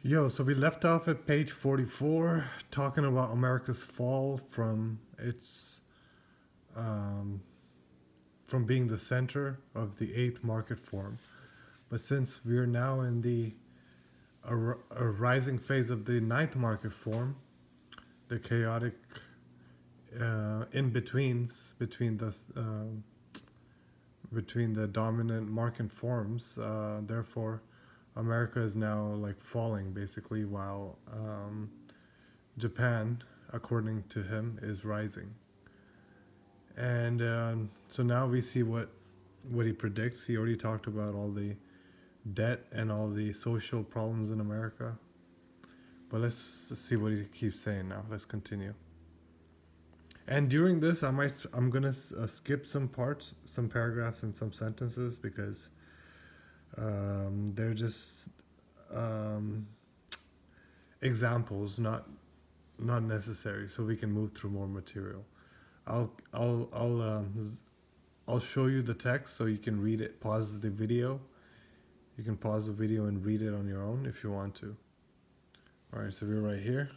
Yo, so we left off at page 44, talking about America's fall um, from being the center of the eighth market forum. But since we're now in the a rising phase of the ninth market forum, the chaotic in betweens between the dominant market forms, therefore America is now like falling basically, while Japan, according to him, is rising. And so now we see what he predicts. He already talked about all the debt and all the social problems in America. But let's see what he keeps saying now. Let's continue. And during this, I'm gonna skip some parts, some paragraphs, and some sentences because they're just examples, not necessary. So we can move through more material. I'll show you the text so you can read it. Pause the video. You can pause the video and read it on your own if you want to. All right, so we're right here.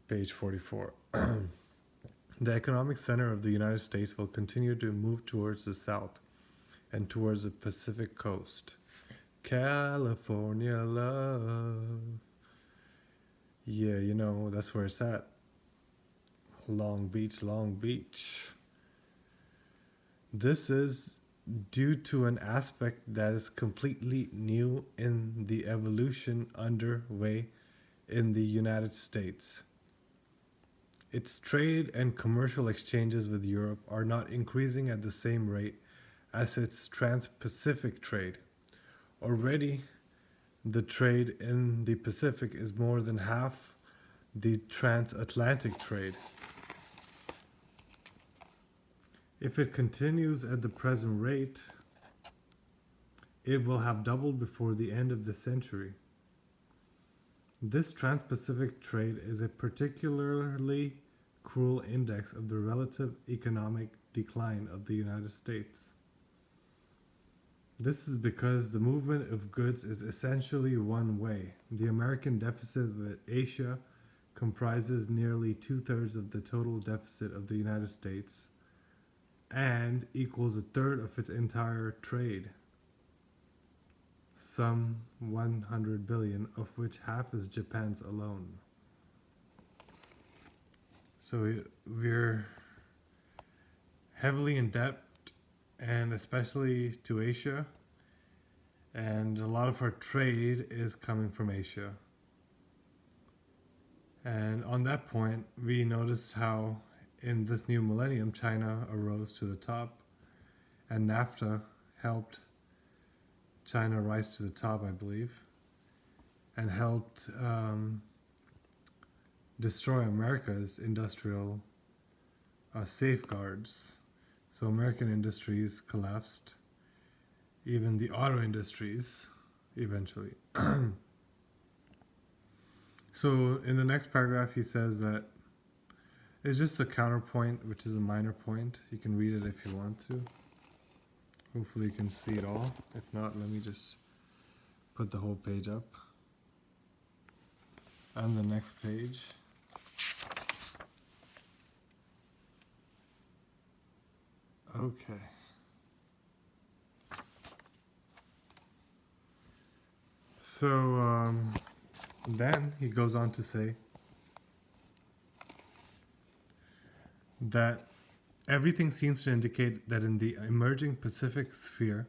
Page 44. The economic center of the United States will continue to move towards the south and towards the Pacific coast. California love. Yeah, you know, that's where it's at. Long Beach, Long Beach. This is due to an aspect that is completely new in the evolution underway in the United States. Its trade and commercial exchanges with Europe are not increasing at the same rate as its trans-Pacific trade. Already, the trade in the Pacific is more than half the transatlantic trade. If it continues at the present rate, it will have doubled before the end of the century. This trans-Pacific trade is a particularly cruel index of the relative economic decline of the United States. This is because the movement of goods is essentially one way. The American deficit with Asia comprises nearly 2/3 of the total deficit of the United States and equals 1/3 of its entire trade, some 100 billion, of which half is Japan's alone. So we're heavily in debt, and especially to Asia, and a lot of our trade is coming from Asia. And on that point, we noticed how in this new millennium, China arose to the top, and NAFTA helped China rise to the top, I believe, and helped destroy America's industrial safeguards. So American industries collapsed, even the auto industries eventually. So in the next paragraph, he says that it's just a counterpoint, which is a minor point. You can read it if you want to. Hopefully you can see it all. If not, let me just put the whole page up. And the next page. Okay. So then he goes on to say that everything seems to indicate that in the emerging Pacific sphere,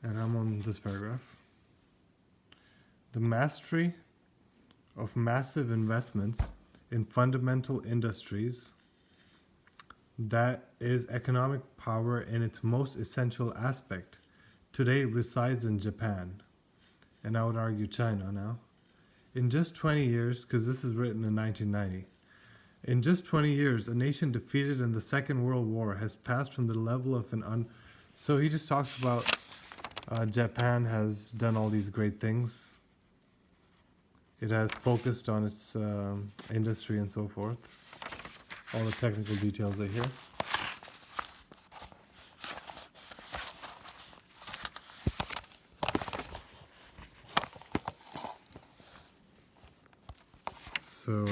and I'm on this paragraph, the mastery of massive investments in fundamental industries, that is economic power in its most essential aspect, today resides in Japan, and I would argue China now. In just 20 years, because this is written in 1990, in just 20 years, a nation defeated in the Second World War has passed from the level of So he just talks about Japan has done all these great things. It has focused on its industry and so forth. All the technical details are here. So,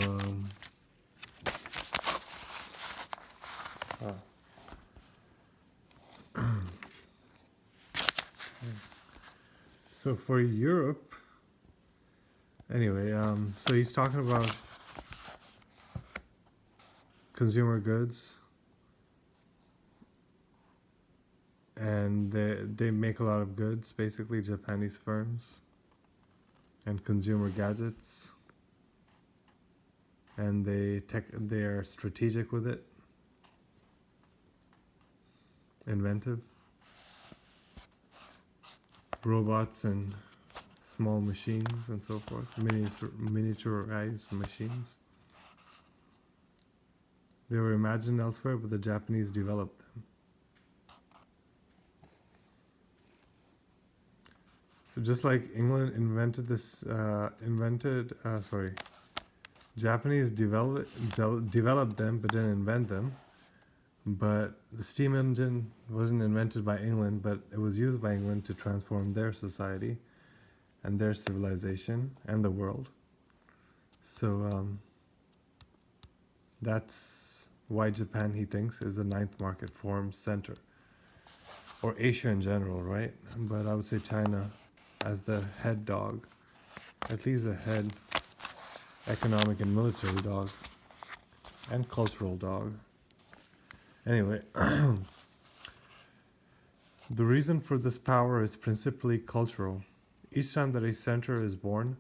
so for Europe, anyway, so he's talking about consumer goods, and they make a lot of goods, basically Japanese firms, and consumer gadgets, and they are strategic with it, inventive, robots and small machines and so forth, miniaturized machines. They were imagined elsewhere, but the Japanese developed them. So just like England invented Japanese developed them but didn't invent them. But the steam engine wasn't invented by England, but it was used by England to transform their society and their civilization and the world. So that's why Japan, he thinks, is the ninth market forum center. Or Asia in general, right? But I would say China as the head dog, at least the head economic and military dog, and cultural dog. Anyway, the reason for this power is principally cultural. Each time that a center is born,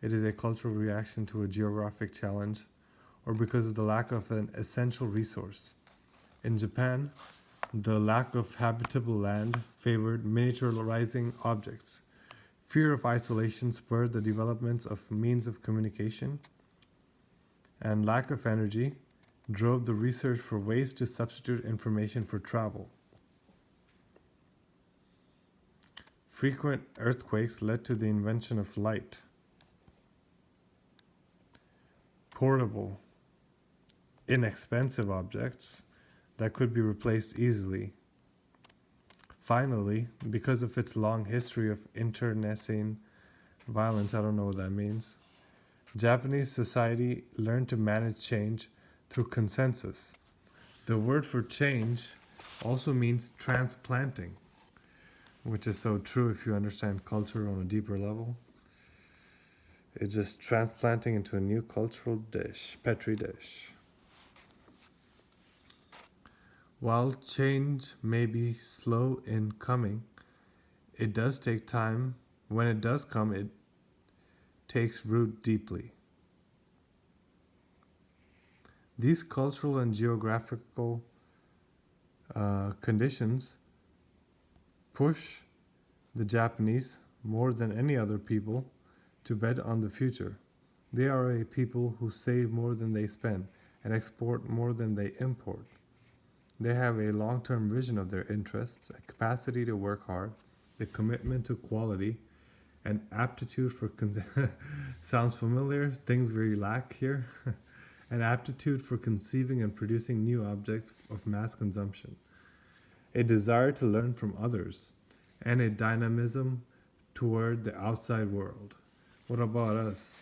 it is a cultural reaction to a geographic challenge or because of the lack of an essential resource. In Japan, the lack of habitable land favored miniaturizing objects. Fear of isolation spurred the development of means of communication, and lack of energy drove the research for ways to substitute information for travel. Frequent earthquakes led to the invention of light. Portable, inexpensive objects that could be replaced easily. Finally, because of its long history of internecine violence, I don't know what that means, Japanese society learned to manage change through consensus. The word for change also means transplanting, which is so true if you understand culture on a deeper level. It's just transplanting into a new cultural dish, petri dish. While change may be slow in coming, it does take time. When it does come, it takes root deeply. These cultural and geographical conditions push the Japanese more than any other people to bet on the future. They are a people who save more than they spend and export more than they import. They have a long-term vision of their interests, a capacity to work hard, a commitment to quality, an aptitude for sounds familiar, things we lack here, an aptitude for conceiving and producing new objects of mass consumption, a desire to learn from others, and a dynamism toward the outside world. What about us?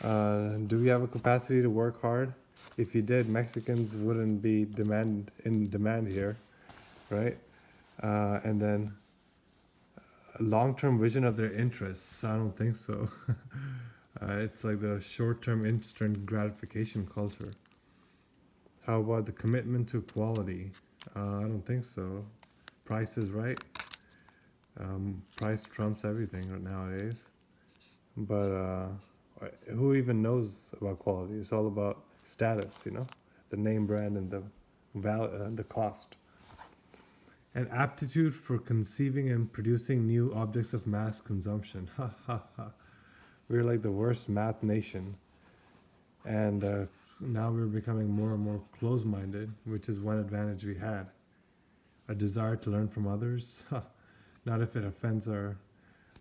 Do we have a capacity to work hard? If you did, Mexicans wouldn't be in demand here, right? And then a long-term vision of their interests. I don't think so. It's like the short-term instant gratification culture. How about the commitment to quality? I don't think so. Price is right. Price trumps everything nowadays. But who even knows about quality? It's all about status, the name brand and the cost. An aptitude for conceiving and producing new objects of mass consumption. Ha ha ha. We're like the worst math nation. And now we're becoming more and more close-minded, which is one advantage we had. A desire to learn from others. Not if it offends our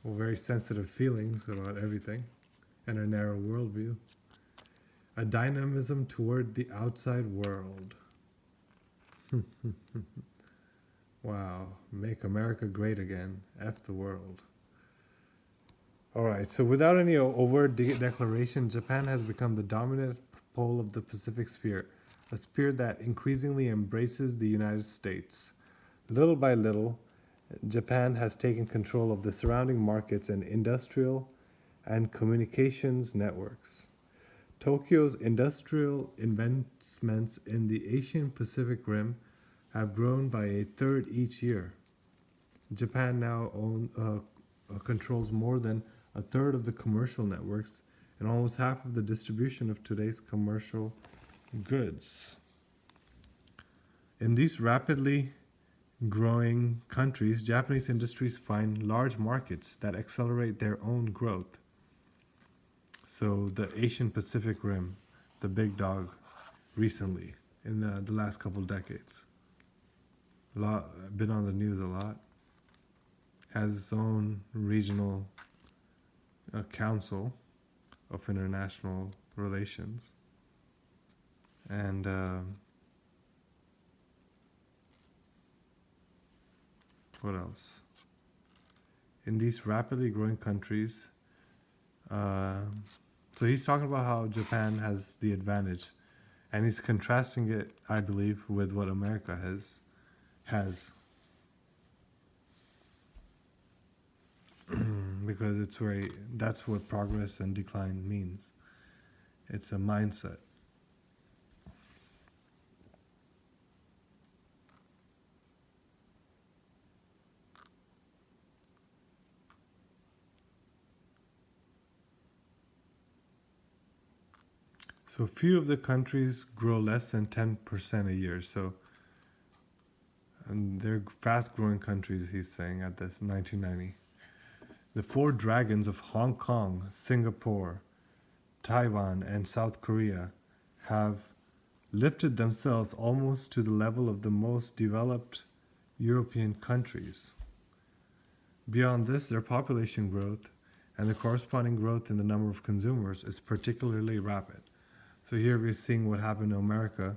very sensitive feelings about everything and our narrow worldview. A dynamism toward the outside world. Wow, make America great again. F the world. All right, so without any overt declaration, Japan has become the dominant pole of the Pacific Sphere, a sphere that increasingly embraces the United States. Little by little, Japan has taken control of the surrounding markets and industrial and communications networks. Tokyo's industrial investments in the Asian Pacific Rim have grown by a third each year. Japan now controls more than a third of the commercial networks and almost half of the distribution of today's commercial goods. In these rapidly growing countries, Japanese industries find large markets that accelerate their own growth. So, the Asian Pacific Rim, the big dog, recently in the last couple decades, been on the news a lot, has its own regional council of international relations, and what else? In these rapidly growing countries, so he's talking about how Japan has the advantage, and he's contrasting it, I believe, with what America has, because that's what progress and decline means. It's a mindset. So few of the countries grow less than 10% a year. So, and they're fast-growing countries, he's saying, at this 1990. The four dragons of Hong Kong, Singapore, Taiwan, and South Korea have lifted themselves almost to the level of the most developed European countries. Beyond this, their population growth and the corresponding growth in the number of consumers is particularly rapid. So here we're seeing what happened to America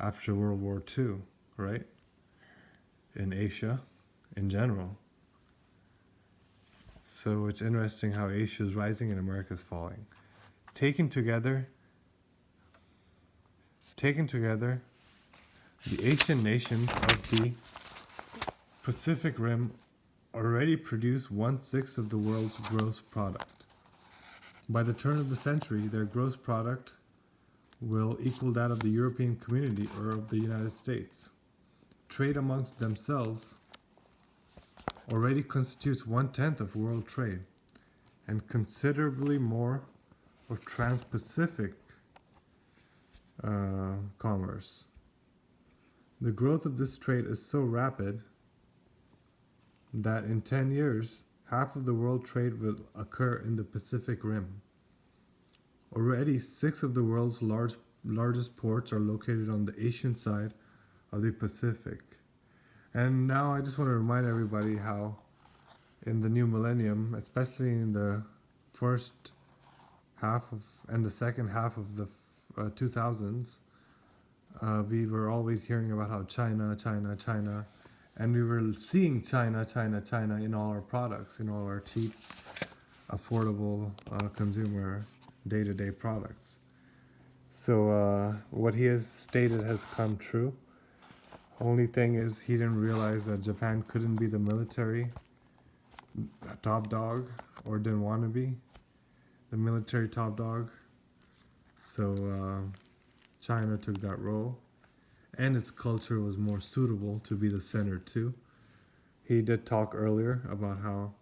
after World War II, right? In Asia, in general. So it's interesting how Asia is rising and America is falling. Taken together, the Asian nations of the Pacific Rim already produce 1/6 of the world's gross product. By the turn of the century, their gross product will equal that of the European community or of the United States. Trade amongst themselves already constitutes 1/10 of world trade and considerably more of trans-Pacific commerce. The growth of this trade is so rapid that in 10 years, half of the world trade will occur in the Pacific Rim. Already, 6 of the world's largest ports are located on the Asian side of the Pacific. And now I just want to remind everybody how in the new millennium, especially in the first half of and the second half of the 2000s, we were always hearing about how China, and we were seeing China in all our products, in all our cheap, affordable consumer day-to-day products. So what he has stated has come true. Only thing is he didn't realize that Japan couldn't be the military top dog, or didn't want to be the military top dog. So China took that role, and its culture was more suitable to be the center too. He did talk earlier about how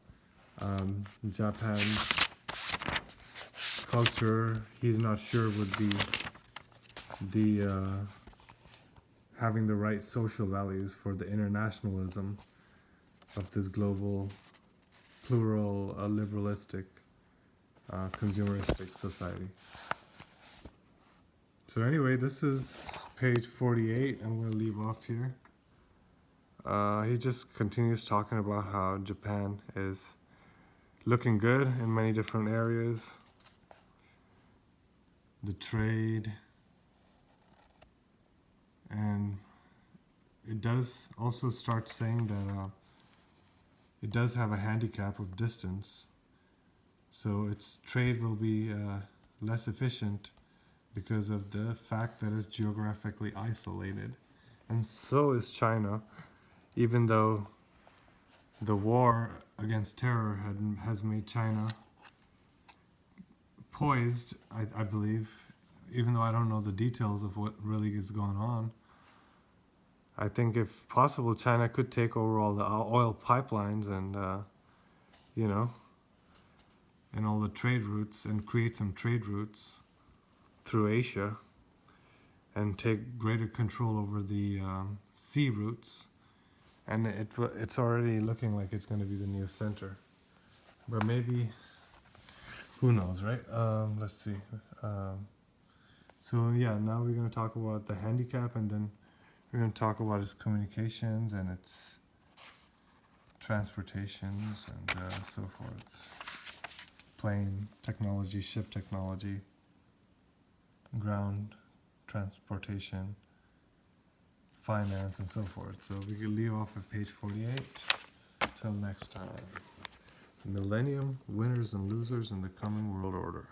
Japan's culture, he's not sure would be the having the right social values for the internationalism of this global, plural, liberalistic, consumeristic society. So anyway, this is page 48. I'm going to leave off here. He just continues talking about how Japan is looking good in many different areas. The trade, and it does also start saying that it does have a handicap of distance, So its trade will be less efficient because of the fact that it's geographically isolated. And so is China, even though the war against terror has made China poised, I believe, even though I don't know the details of what really is going on. I think if possible, China could take over all the oil pipelines and, you know, and all the trade routes and create some trade routes through Asia and take greater control over the sea routes. And it's already looking like it's going to be the new center. But maybe, who knows, right? Let's see. So yeah, now we're going to talk about the handicap, and then we're going to talk about its communications and its transportations and so forth. Plane technology, ship technology, ground transportation, finance, and so forth. So we can leave off at page 48. Till next time. Millennium, winners and losers in the coming world order.